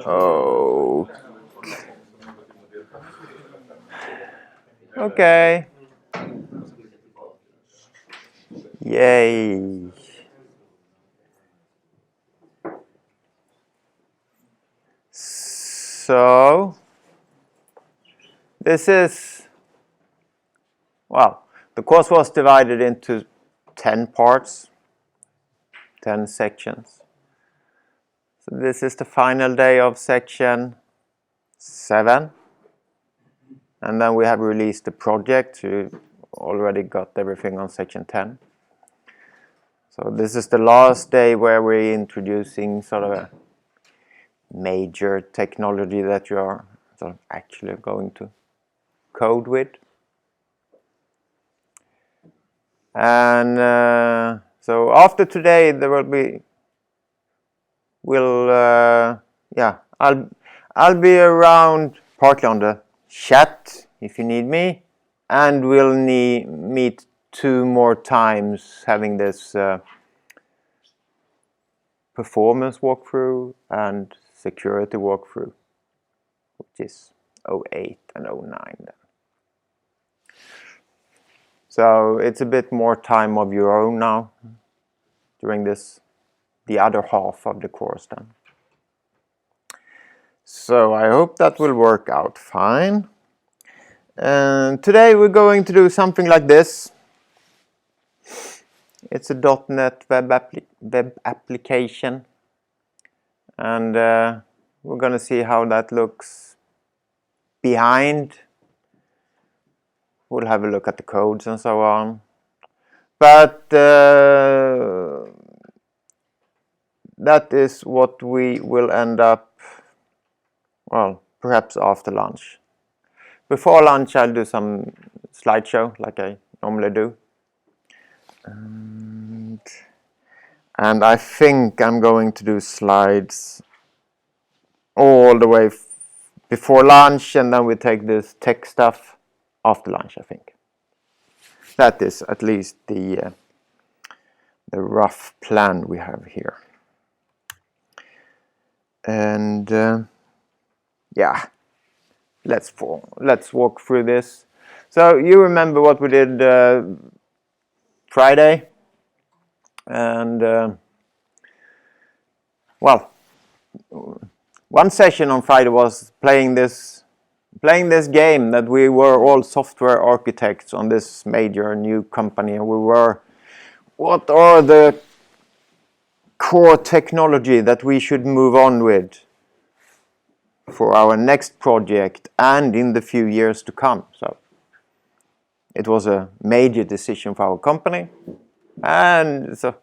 Oh. Okay. Yay. So, this is, well, the course was divided into 10 parts, 10 sections. So this is the final day of section 7. And then we have released the project. You already got everything on section 10. So this is the last day where we're introducing sort of a major technology that you are sort of actually going to code with. And so after today there will be, I'll be around partly on the chat if you need me, and we'll meet 2 more times having this performance walkthrough and security walkthrough, which is 08 and 09 then. So it's a bit more time of your own now during the other half of the course then. So I hope that will work out fine. And today we're going to do something like this. It's a .NET web application. And we're going to see how that looks behind. We'll have a look at the codes and so on. But that is what we will end up, well, perhaps after lunch. Before lunch I'll do some slideshow like I normally do. And I think I'm going to do slides all the way before lunch, and then we take this tech stuff after lunch, I think. That is at least the rough plan we have here. And yeah, let's walk through this. So you remember what we did Friday, and well, one session on Friday was playing this game that we were all software architects on this major new company, and we were, what are the core technology that we should move on with for our next project and in the few years to come. So it was a major decision for our company, and so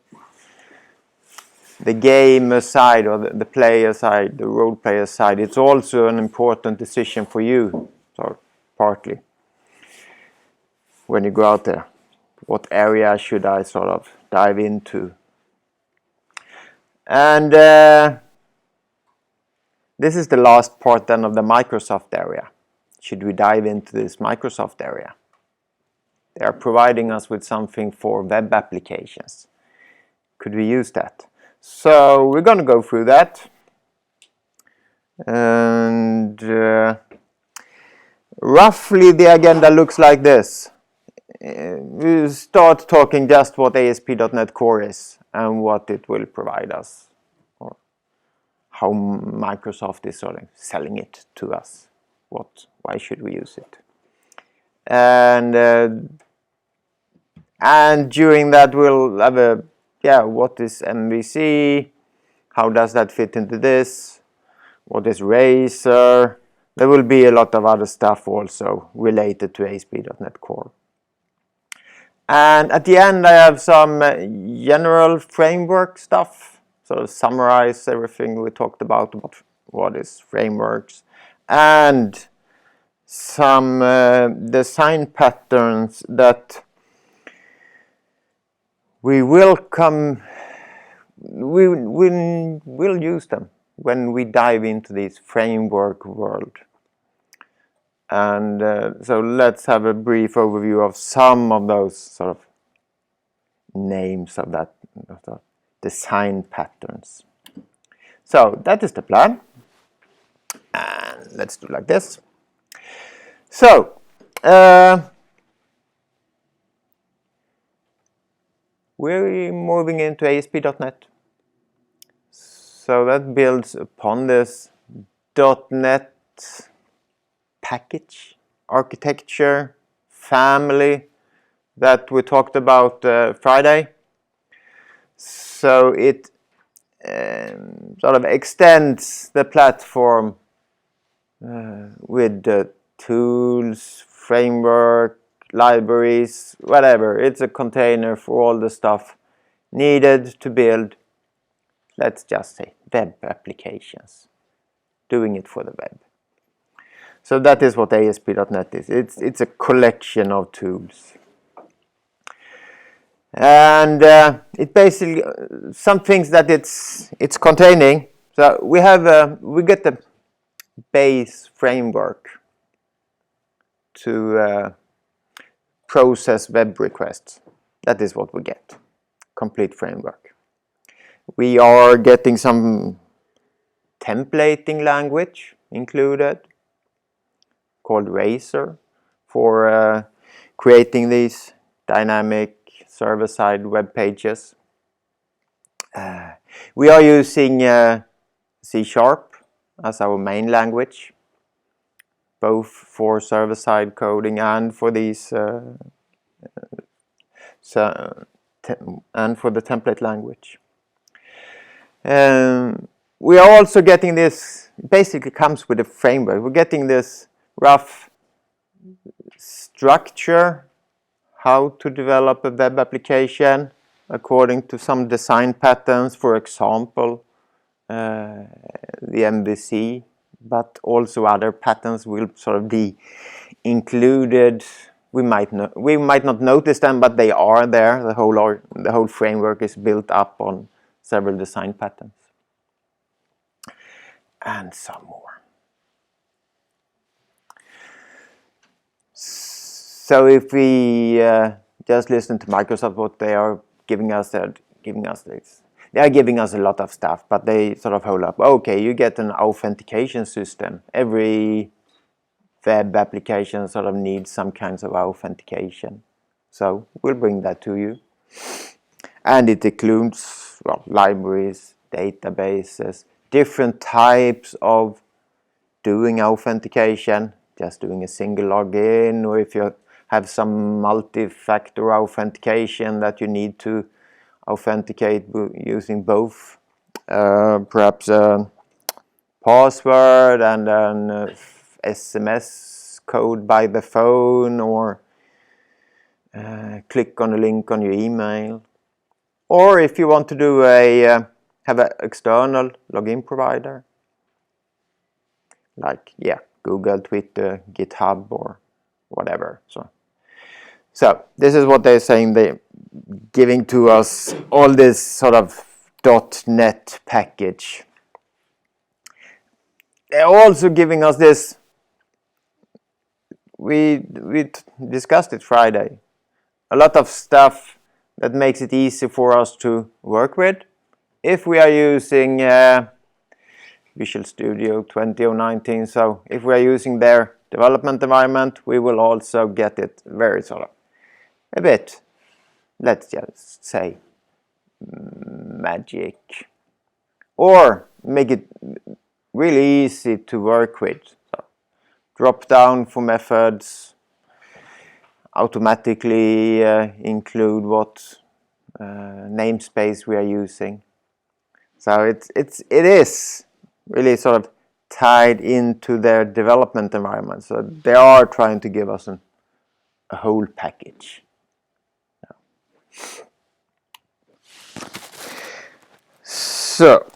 the game aside, or the player side, the role player side, it's also an important decision for you, so partly, when you go out there. What area should I sort of dive into? And this is the last part then of the Microsoft area. Should we dive into this Microsoft area? They are providing us with something for web applications. Could we use that? So we're going to go through that. And roughly the agenda looks like this. We start talking just what ASP.NET Core is and what it will provide us, or how Microsoft is sort of selling it to us. Why should we use it? And during that we'll have what is MVC? How does that fit into this? What is Razer? There will be a lot of other stuff also related to ASP.NET Core. And at the end I have some general framework stuff, so summarize everything we talked about what is frameworks, and some design patterns that we will use them when we dive into this framework world. And so let's have a brief overview of some of those sort of names of that design patterns. So that is the plan. And let's do like this. So we're moving into ASP.NET. So that builds upon this .NET package, architecture, family that we talked about Friday. So it sort of extends the platform with the tools, framework, libraries, whatever. It's a container for all the stuff needed to build, let's just say, web applications. Doing it for the web. So that is what ASP.NET is. It's a collection of tools. And it basically, some things that it's containing. So we get the base framework to process web requests. That is what we get. Complete framework. We are getting some templating language included called Razor for creating these dynamic server-side web pages. We are using C# as our main language, both for server-side coding and for these and for the template language. We are also getting this, basically comes with a framework. We're getting this rough structure, how to develop a web application according to some design patterns, for example, the MVC, but also other patterns will sort of be included. We might not notice them, but they are there. The whole framework is built up on several design patterns. And some more. So if we just listen to Microsoft, what they are giving us, they are giving us a lot of stuff, but they sort of hold up. Okay, you get an authentication system. Every web application sort of needs some kinds of authentication. So we'll bring that to you. And it includes, well, libraries, databases, different types of doing authentication, just doing a single login, or if you have some multi-factor authentication that you need to authenticate using both perhaps a password and an SMS code by the phone, or click on a link on your email. Or if you want to do have an external login provider, like Google, Twitter, GitHub, or whatever. So this is what they're saying. They're giving to us all this sort of .NET package. They're also giving us this. We discussed it Friday. A lot of stuff that makes it easy for us to work with. If we are using Visual Studio 2019, so if we are using their development environment, we will also get it very sort of a bit, let's just say, magic, or make it really easy to work with. So, drop down for methods, automatically include what namespace we are using. So it is really sort of tied into their development environment. So they are trying to give us a whole package. So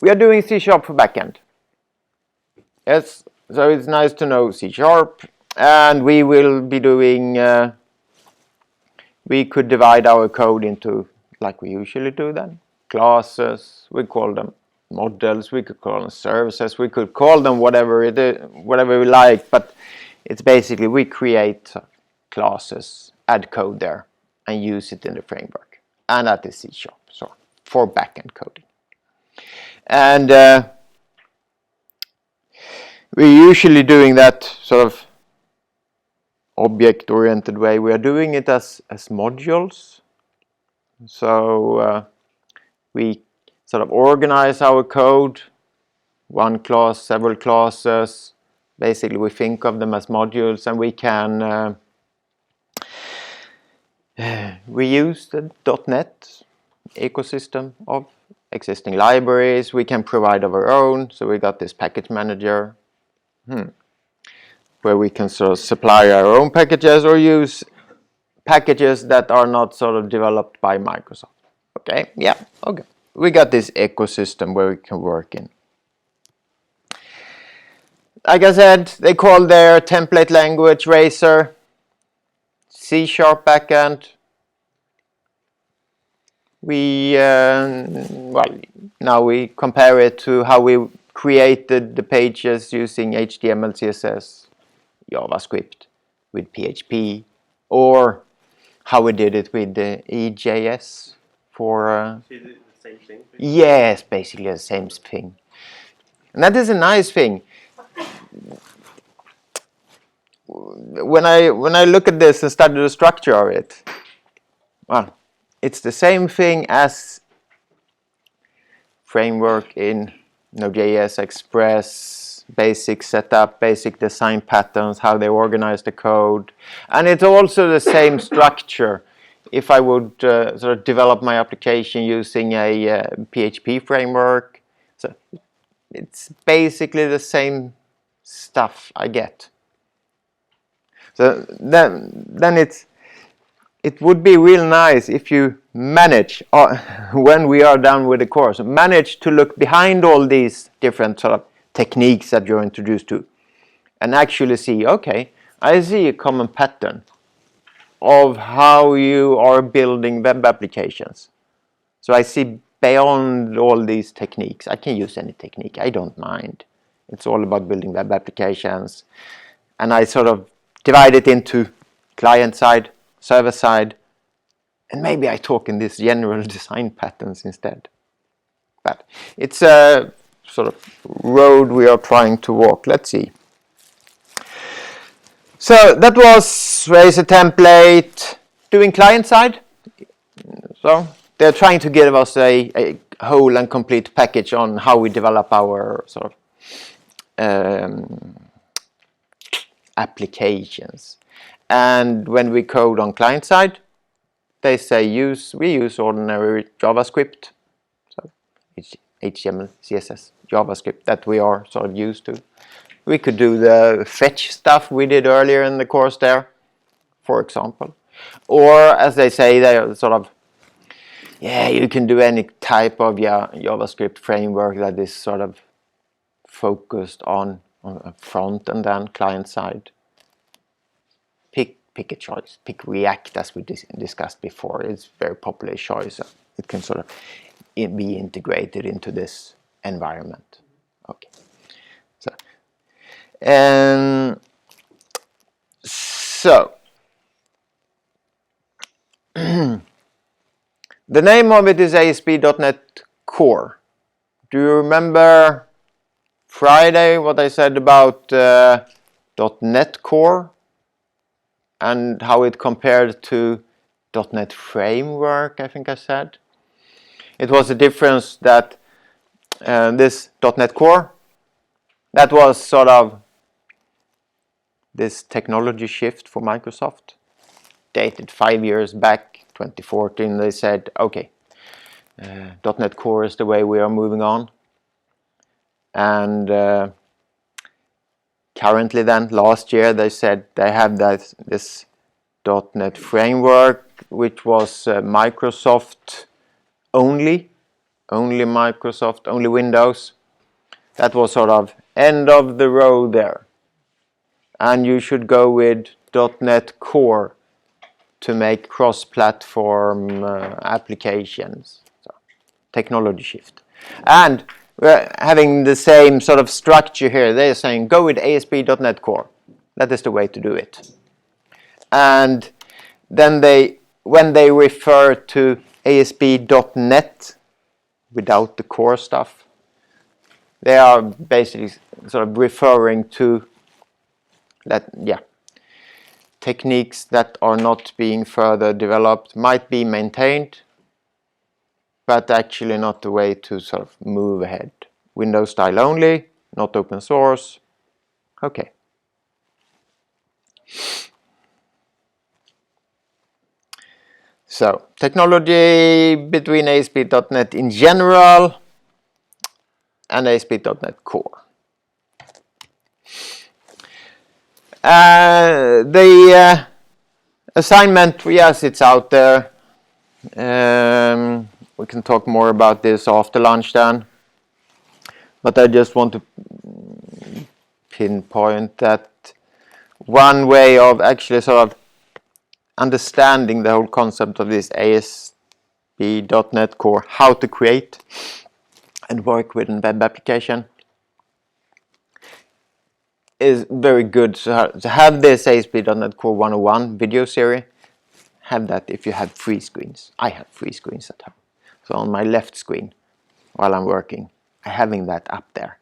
we are doing C# for backend. Yes, so it's nice to know C#, and we will be doing. We could divide our code into, like we usually do, then classes. We call them models, we could call them services, we could call them whatever whatever we like, but it's basically we create classes, add code there, and use it in the framework, and that is C#, so for backend coding. And we're usually doing that sort of object-oriented way. We are doing it as modules, so we sort of organize our code, one class, several classes. Basically, we think of them as modules, and we can we use the .NET ecosystem of existing libraries. We can provide our own, so we got this package manager where we can sort of supply our own packages or use packages that are not sort of developed by Microsoft. Okay, yeah, okay. We got this ecosystem where we can work in. Like I said, they call their template language Razor, C# backend. We, well, now we compare it to how we created the pages using HTML, CSS, JavaScript with PHP, or how we did it with the EJS for... So you did the same thing? Yes, basically the same thing. And that is a nice thing. When I look at this and study the structure of it, well, it's the same thing as framework in Node.js, Express, basic setup, basic design patterns, how they organize the code. And it's also the same structure. If I would sort of develop my application using a PHP framework, so it's basically the same stuff I get. So then it would be real nice if you manage, when we are done with the course, manage to look behind all these different sort of techniques that you're introduced to and actually see, okay, I see a common pattern of how you are building web applications. So I see beyond all these techniques. I can use any technique, I don't mind. It's all about building web applications. And I sort of divide it into client side, server side, and maybe I talk in these general design patterns instead. But it's a sort of road we are trying to walk. Let's see. So that was Razor template, doing client side. So they're trying to give us a whole and complete package on how we develop our sort of applications. And when we code on client side, they say we use ordinary JavaScript, so HTML, CSS, JavaScript that we are sort of used to. We could do the fetch stuff we did earlier in the course there, for example. Or as they say, they are sort of, yeah, you can do any type of JavaScript framework that is sort of focused on front and then client side. Pick a choice. Pick React, as we discussed before. It's a very popular choice. It can sort of be integrated into this environment. Okay. So the name of it is ASP.NET Core. Do you remember Friday what I said about .NET Core and how it compared to .NET Framework, I think I said? It was a difference that this .NET Core, that was sort of this technology shift for Microsoft. Dated 5 years back, 2014, they said, okay, .NET Core is the way we are moving on. And currently then, last year, they said they have this .NET Framework, which was Microsoft only Microsoft, only Windows. That was sort of end of the road there. And you should go with .NET Core to make cross-platform applications. So, technology shift. And we're having the same sort of structure here. They're saying go with ASP.NET Core. That is the way to do it. And then when they refer to ASP.NET without the core stuff, they are basically sort of referring to that, yeah, techniques that are not being further developed, might be maintained, but actually not the way to sort of move ahead. Windows style only, not open source. Okay. So, technology between ASP.NET in general and ASP.NET Core. The assignment, yes, it's out there. We can talk more about this after lunch then. But I just want to pinpoint that one way of actually sort of understanding the whole concept of this ASP.NET Core, how to create and work with a web application, is very good to have this ASP.NET Core 101 video series. Have that if you have 3 screens. I have 3 screens at home. So on my left screen, while I'm working, I'm having that up there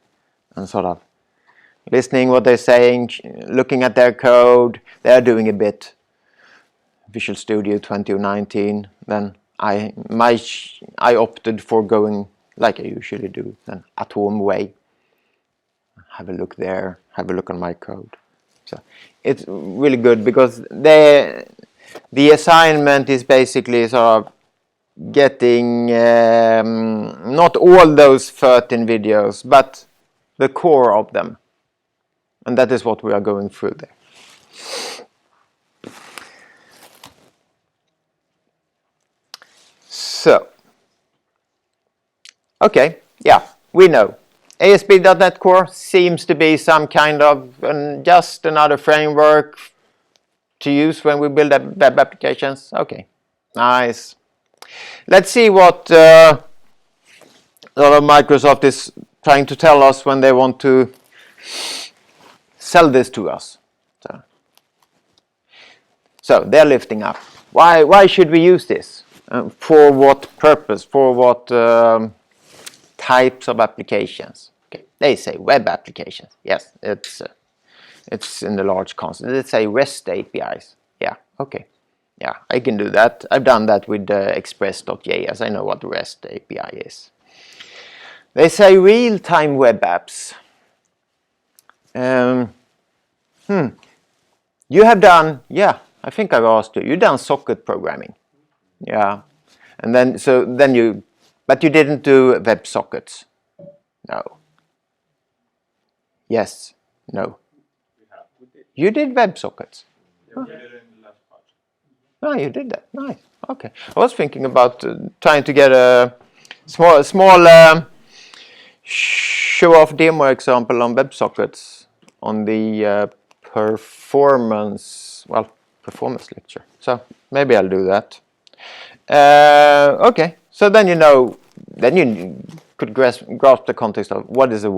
and sort of listening what they're saying, looking at their code. They're doing a bit Visual Studio 2019. Then I opted for going like I usually do, an at-home way. Have a look there, have a look on my code. So it's really good because the assignment is basically sort of getting not all those 13 videos, but the core of them. And that is what we are going through there. So, okay, yeah, we know. ASP.NET Core seems to be some kind of just another framework to use when we build web applications. Okay, nice. Let's see what Microsoft is trying to tell us when they want to sell this to us. So they're lifting up. Why should we use this? For what purpose? For what types of applications? Okay, they say web applications. Yes, it's in the large concept. Let's say REST APIs. Yeah, okay. Yeah, I can do that. I've done that with express.js. I know what REST API is. They say real-time web apps. You have done, yeah, I think I've asked you. You've done socket programming. Yeah, and then but you didn't do WebSockets. No. Yes. No. You did WebSockets. Yeah, we did it in the last part. No, you did that. Nice. Okay. I was thinking about trying to get a small show-off demo example on WebSockets on the performance lecture. So maybe I'll do that. Okay. So then then you could grasp the context of what is a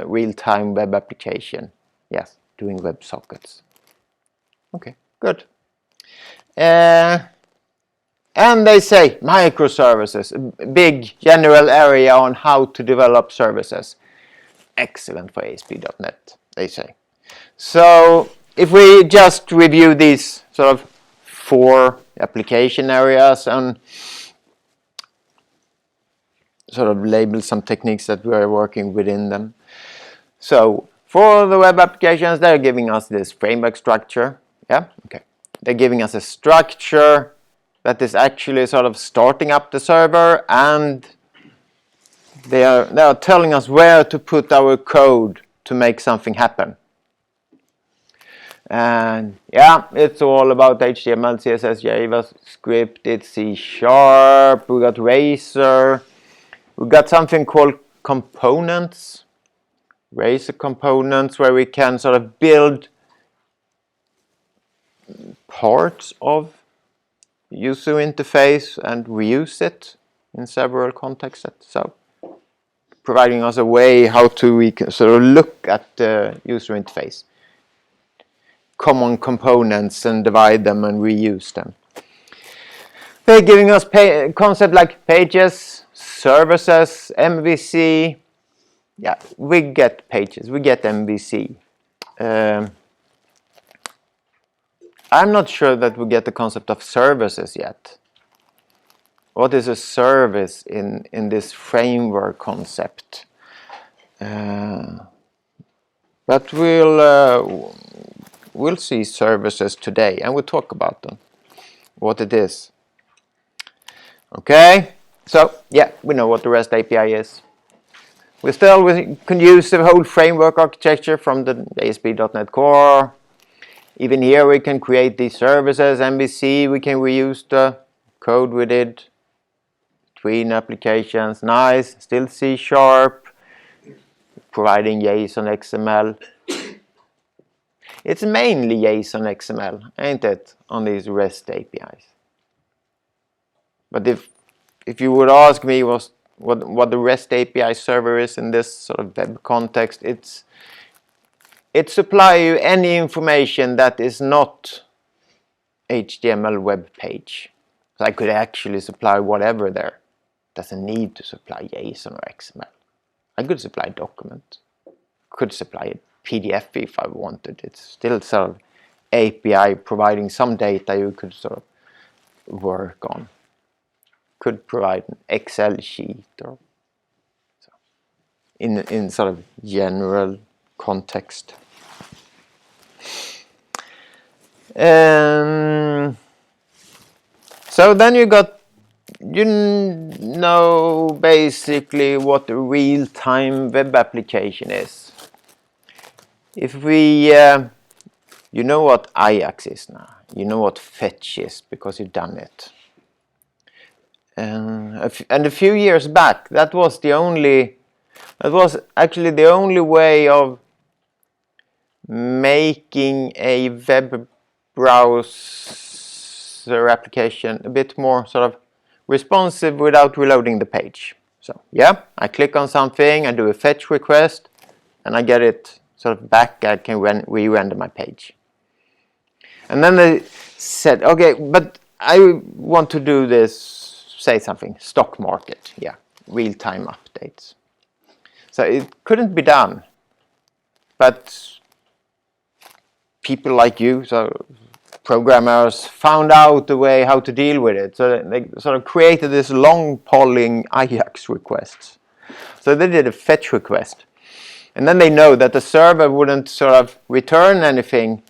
real-time web application. Yes, doing WebSockets. Okay, good. And they say microservices, a big general area on how to develop services. Excellent for ASP.NET, they say. So if we just review these sort of 4 application areas and sort of label some techniques that we are working within them. So for the web applications, they're giving us this framework structure. Yeah, okay. They're giving us a structure that is actually sort of starting up the server, and they are telling us where to put our code to make something happen. And yeah, it's all about HTML, CSS, JavaScript, it's C#, we got Razor, we got something called components, Razor components, where we can sort of build parts of user interface and reuse it in several contexts. So providing us a way how to we can sort of look at the user interface, common components, and divide them and reuse them. They're giving us concept like pages, services, MVC. Yeah, we get pages, we get MVC. I'm not sure that we get the concept of services yet. What is a service in this framework concept? But we'll see services today, and we'll talk about them, what it is. Okay, so yeah, we know what the REST API is. We can use the whole framework architecture from the ASP.NET Core. Even here we can create these services, MVC, we can reuse the code we did between applications. Nice, still C#, providing JSON XML. It's mainly JSON XML, ain't it, on these REST APIs. But if you would ask me what the REST API server is in this sort of web context, it supplies you any information that is not HTML web page. So I could actually supply whatever there. Doesn't need to supply JSON or XML. I could supply a document. Could supply a PDF if I wanted. It's still sort of API providing some data you could sort of work on. Could provide an Excel sheet or so in sort of general context. So then you know basically what the real-time web application is. If we, you know what Ajax is now. You know what fetch is because you've done it. And a few years back, that was actually the only way of making a web browser application a bit more sort of responsive without reloading the page. So yeah, I click on something, I do a fetch request, and I get it sort of back. I can re-render my page. And then they said, okay, but I want to do this. Say something, stock market, yeah, real-time updates. So it couldn't be done, but people like you, so programmers, found out a way how to deal with it. So they sort of created this long polling Ajax requests. So they did a fetch request, and then they know that the server wouldn't sort of return anything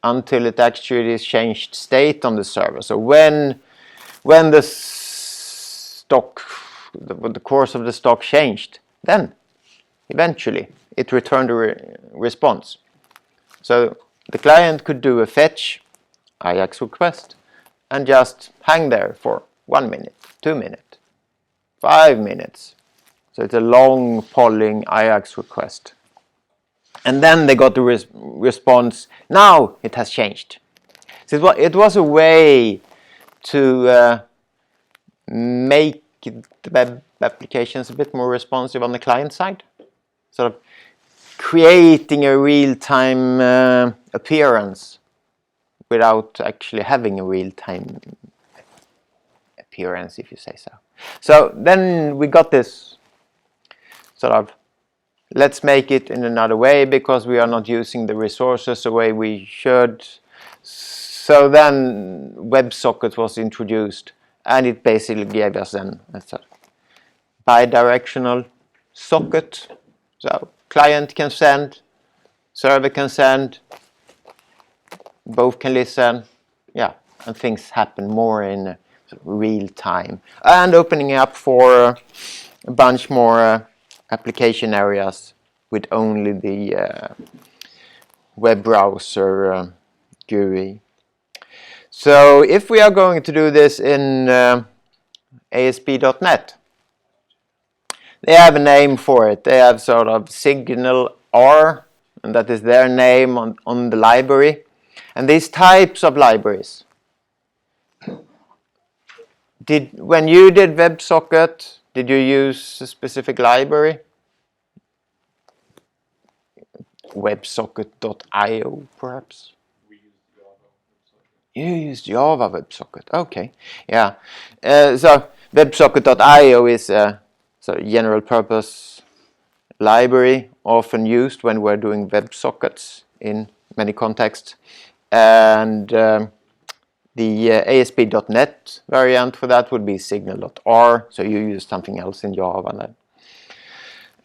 until it actually changed state on the server. So when the course of the stock changed, then eventually it returned a response. So the client could do a fetch Ajax request and just hang there for 1 minute, 2 minutes, 5 minutes. So it's a long polling Ajax request. And then they got the response, now it has changed. So it was a way to make the web applications a bit more responsive on the client side, sort of creating a real-time appearance without actually having a real-time appearance, if you say so. So then we got this sort of, let's make it in another way because we are not using the resources the way we should. So then WebSocket was introduced, and it basically gave us then a sort of bi-directional socket. So client can send, server can send, both can listen, yeah, and things happen more in real time. And opening up for a bunch more application areas with only the web browser GUI. So if we are going to do this in ASP.NET, they have a name for it. They have sort of Signal R, and that is their name on the library. And these types of libraries, when you did WebSocket, did you use a specific library WebSocket.io, perhaps? We use Java WebSocket. You use Java WebSocket, okay. Yeah. So WebSocket.io is a sort of general purpose library often used when we're doing WebSockets in many contexts. And the ASP.NET variant for that would be Signal.R, so you use something else in Java then.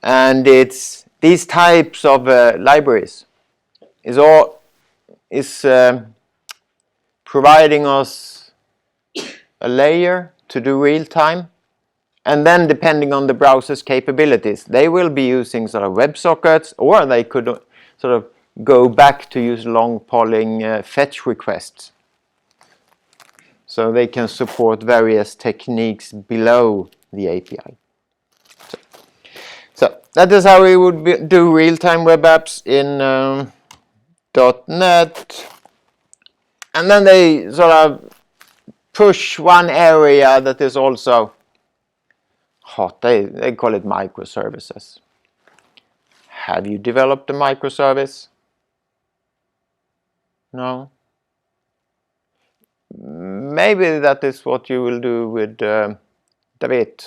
And it's these types of libraries is providing us a layer to do real time, and then depending on the browser's capabilities, they will be using sort of WebSockets, or they could sort of go back to use long polling fetch requests. So they can support various techniques below the API. So that is how we would do real-time web apps in .NET. And then they sort of push one area that is also hot. They call it microservices. Have you developed a microservice? No? Maybe that is what you will do with David.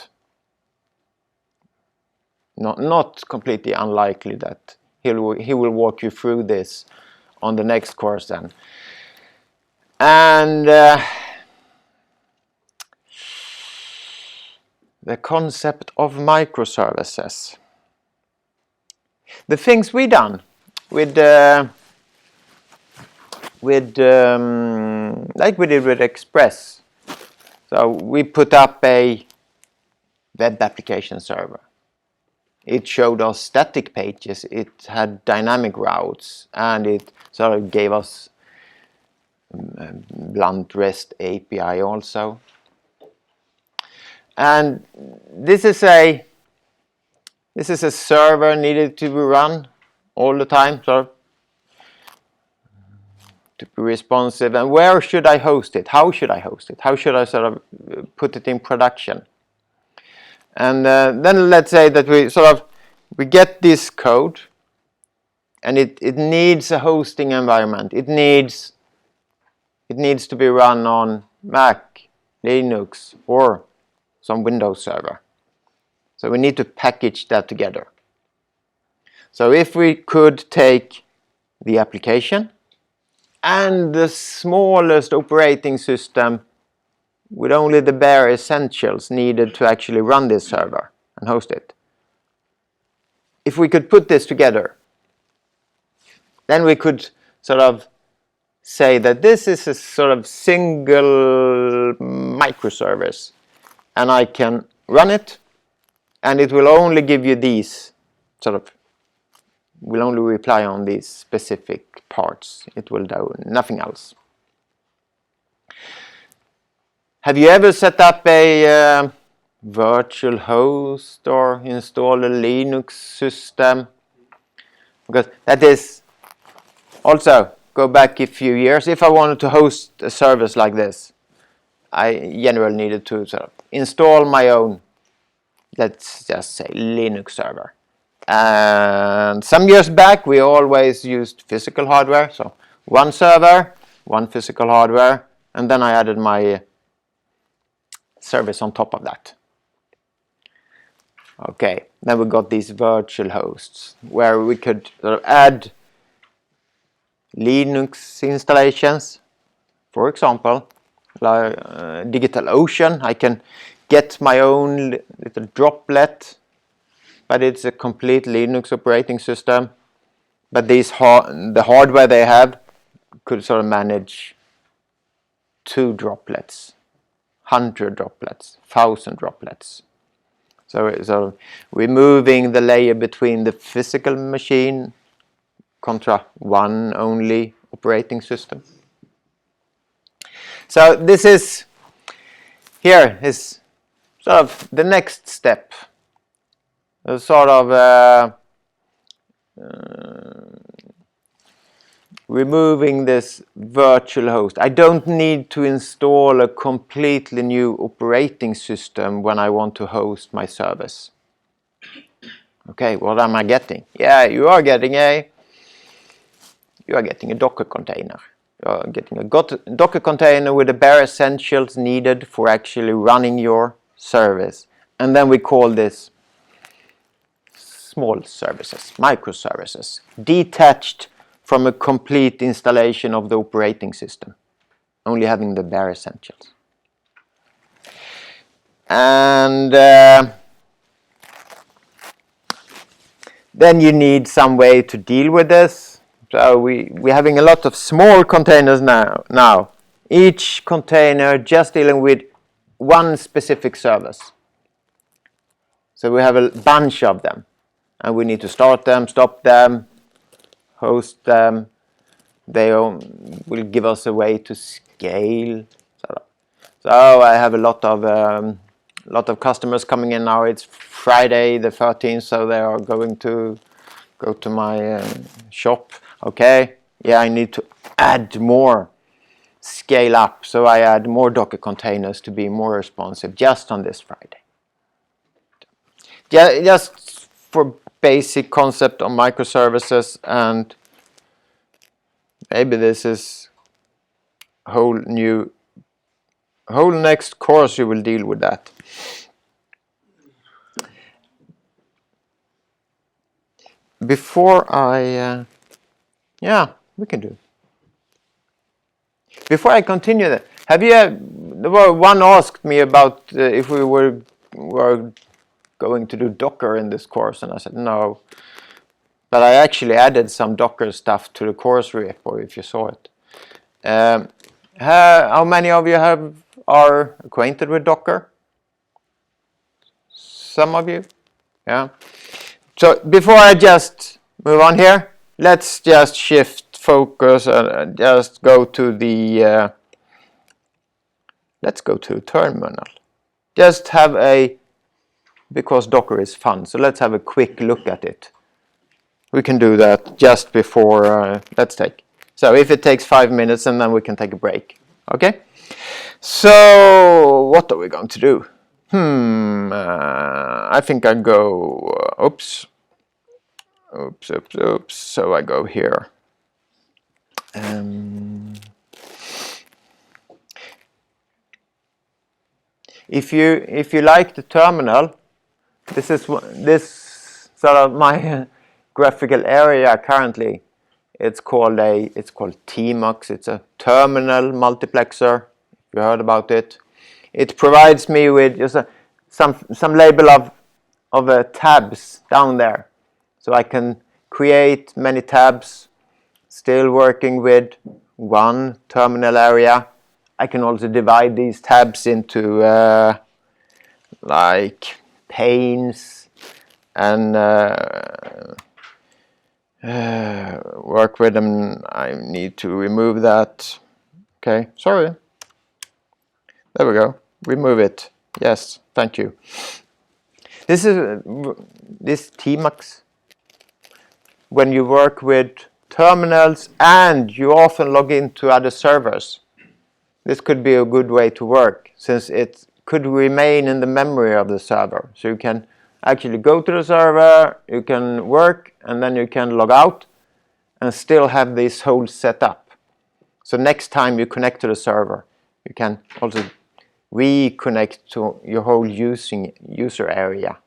Not completely unlikely that he will walk you through this on the next course then. And the concept of microservices. The things we done with like we did with Express. So we put up a web application server. It showed us static pages, it had dynamic routes, and it sort of gave us blunt REST API also. And this is a server needed to be run all the time, so to be responsive. And where should I host it? How should I host it? How should I sort of put it in production? And then let's say that we get this code, and it needs a hosting environment. It needs to be run on Mac, Linux, or some Windows server. So we need to package that together. So if we could take the application and the smallest operating system with only the bare essentials needed to actually run this server and host it. If we could put this together, then we could sort of say that this is a sort of single microservice, and I can run it, and it will only give you these will only reply on these specific parts. It will do nothing else. Have you ever set up a virtual host or installed a Linux system? Because that is also, go back a few years, if I wanted to host a service like this, I generally needed to sort of install my own, let's just say, Linux server. And some years back we always used physical hardware, so one server, one physical hardware, and then I added my service on top of that. Okay, then we got these virtual hosts where we could sort of add Linux installations. For example, like DigitalOcean, I can get my own little droplet, but it's a complete Linux operating system. But these the hardware they have could sort of manage 2 droplets, 100 droplets, 1,000 droplets. So removing the layer between the physical machine contra one only operating system. So this is sort of the next step. Sort of removing this virtual host. I don't need to install a completely new operating system when I want to host my service. Okay, what am I getting? Yeah, you are getting a you are getting a Docker container. You are getting a Docker container with the bare essentials needed for actually running your service. And then we call this small services, microservices, detached from a complete installation of the operating system, only having the bare essentials. And then you need some way to deal with this. So we're having a lot of small containers now. Each container just dealing with one specific service. So we have a bunch of them. And we need to start them, stop them, host them. They will give us a way to scale. So I have a lot of customers coming in now. It's Friday the 13th, so they are going to go to my shop. Okay, yeah, I need to add more, scale up. So I add more Docker containers to be more responsive just on this Friday. Just for basic concept on microservices, and maybe this is whole next course you will deal with that. Before I yeah, we can do. Before I continue that, have you one asked me about if we were going to do Docker in this course, and I said no. But I actually added some Docker stuff to the course repo, if you saw it. How many of you are acquainted with Docker? Some of you? Yeah. So before I just move on here, let's just shift focus and just go to the let's go to terminal. Just have because Docker is fun, so let's have a quick look at it. We can do that just before, so if it takes 5 minutes, and then we can take a break. Okay? So what are we going to do? I think I go, oops. So I go here. If you like the terminal, this sort of my graphical area currently. It's called TMUX. It's a terminal multiplexer. You heard about it. It provides me with just some label of tabs down there, so I can create many tabs. Still working with one terminal area. I can also divide these tabs into like panes and work with them. I need to remove that. Okay, sorry. There we go. Remove it. Yes, thank you. This TMUX. When you work with terminals and you often log into other servers, this could be a good way to work, since it could remain in the memory of the server. So you can actually go to the server, you can work, and then you can log out and still have this whole set up. So next time you connect to the server, you can also reconnect to your whole user area.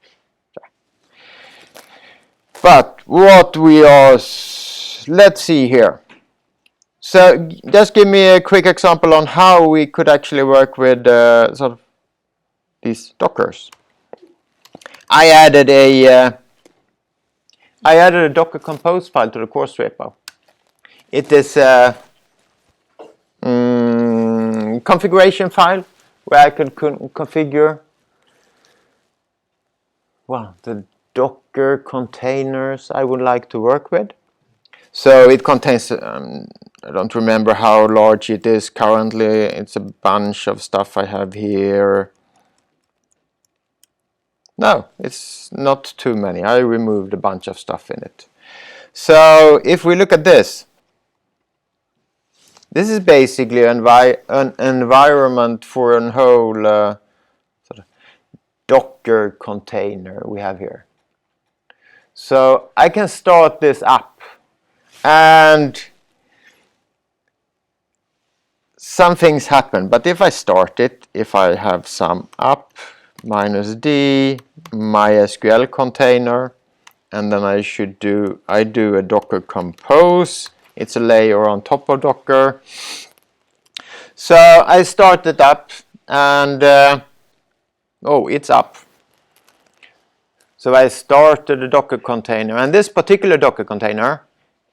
But what let's see here. So just give me a quick example on how we could actually work with sort of these Dockers. I added a Docker compose file to the course repo. It is a configuration file where I can configure the Docker containers I would like to work with. So it contains, I don't remember how large it is currently. It's a bunch of stuff I have here. No, it's not too many. I removed a bunch of stuff in it. So if we look at this is basically an environment for a whole sort of Docker container we have here. So I can start this up, and some things happen. But if I start it, if I have some up -d MySQL container, and then I do a Docker compose. It's a layer on top of Docker. So I start it up, and oh, it's up. So I started the Docker container, and this particular Docker container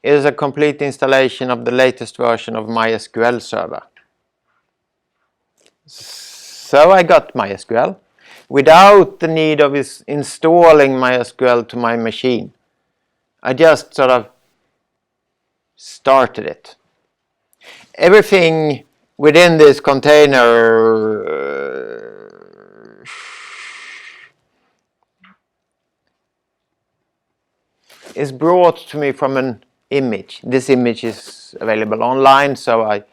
is a complete installation of the latest version of MySQL server. So I got MySQL without the need of installing MySQL to my machine. I just sort of started it. Everything within this container is brought to me from an image. This image is available online, so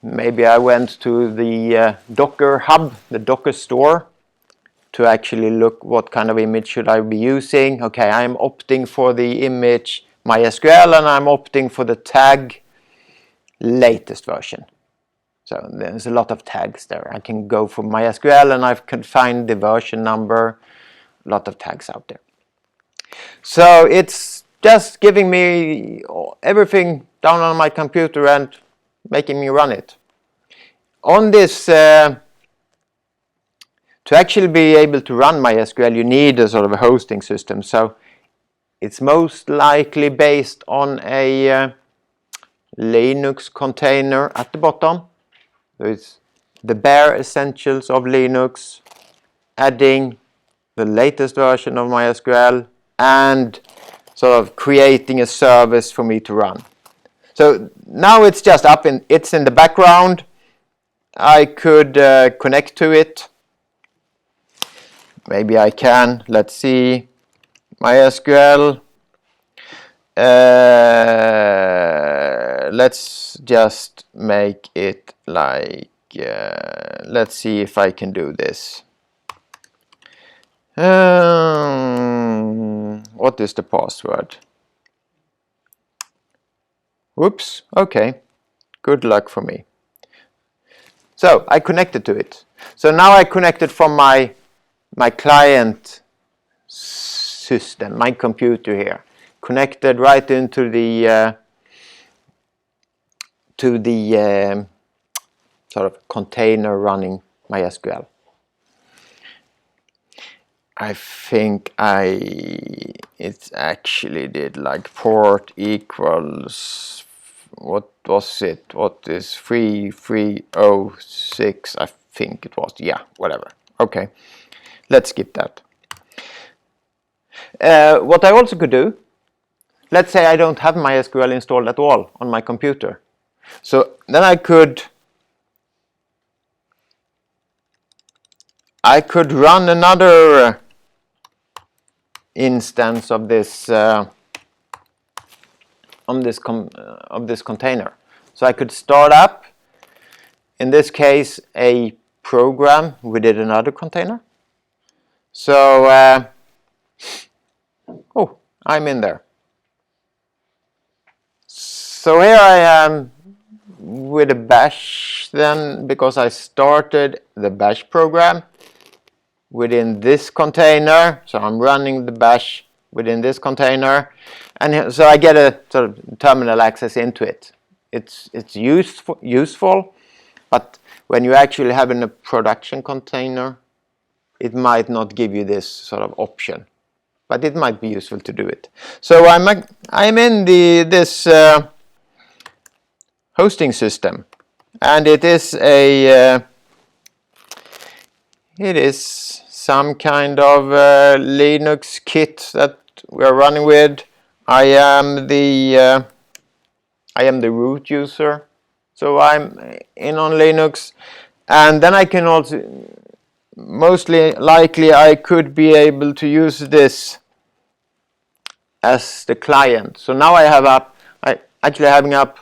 maybe I went to the Docker hub, the Docker store, to actually look what kind of image should I be using. Okay, I'm opting for the image MySQL, and I'm opting for the tag latest version. So there's a lot of tags there. I can go for MySQL, and I can find the version number. A lot of tags out there. So it's just giving me everything down on my computer and making me run it. On this, to actually be able to run MySQL, you need a sort of a hosting system. So it's most likely based on a Linux container at the bottom. So it's the bare essentials of Linux, adding the latest version of MySQL, and sort of creating a service for me to run. So now it's just up, it's in the background. I could connect to it. Maybe I can. Let's see. MySQL. Let's just make it like, let's see if I can do this. What is the password? Whoops, okay. Good luck for me. So I connected to it. So now I connected from my client system, my computer here. Connected right into the sort of container running MySQL. I think it actually did like port equals, what was it? What is 3306? I think it was. Yeah, whatever. Okay, let's skip that. What I also could do, let's say I don't have MySQL installed at all on my computer. So then I could run another instance of this of this container. So I could start up, in this case, a program within another container. So oh, I'm in there. So here I am with a bash then, because I started the bash program within this container. So I'm running the bash within this container, and so I get a sort of terminal access into it. It's useful, but when you actually have in a production container, it might not give you this sort of option, but it might be useful to do it. So I'm in this hosting system, and it is some kind of Linux kit that we're running with. I am the root user, so I'm in on Linux, and then I can also, mostly likely, I could be able to use this as the client. So now I actually having up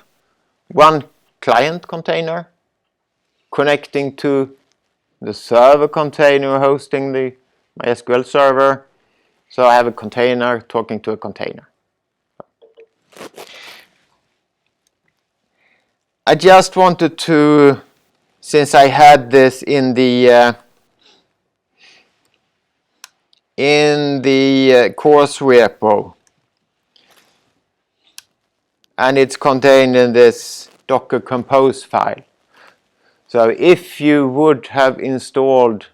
one client container connecting to the server container hosting the MySQL server. So I have a container talking to a container. I just wanted to, since I had this in the course repo, and it's contained in this Docker Compose file. So if you would have installed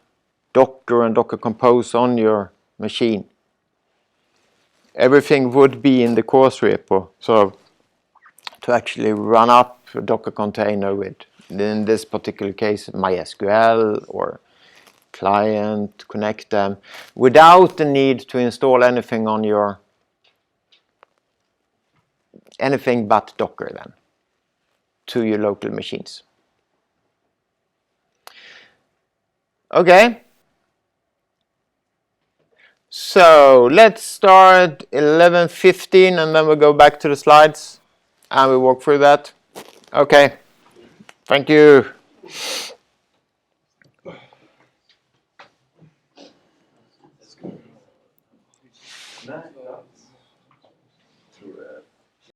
Docker and Docker Compose on your machine, everything would be in the course repo. So to actually run up a Docker container with, in this particular case, MySQL or client, connect them, without the need to install anything on your, anything but Docker then, to your local machines. Okay. So let's start 11:15 and then we'll go back to the slides and we walk through that. Okay. Thank you. Nej, ja. Tror det är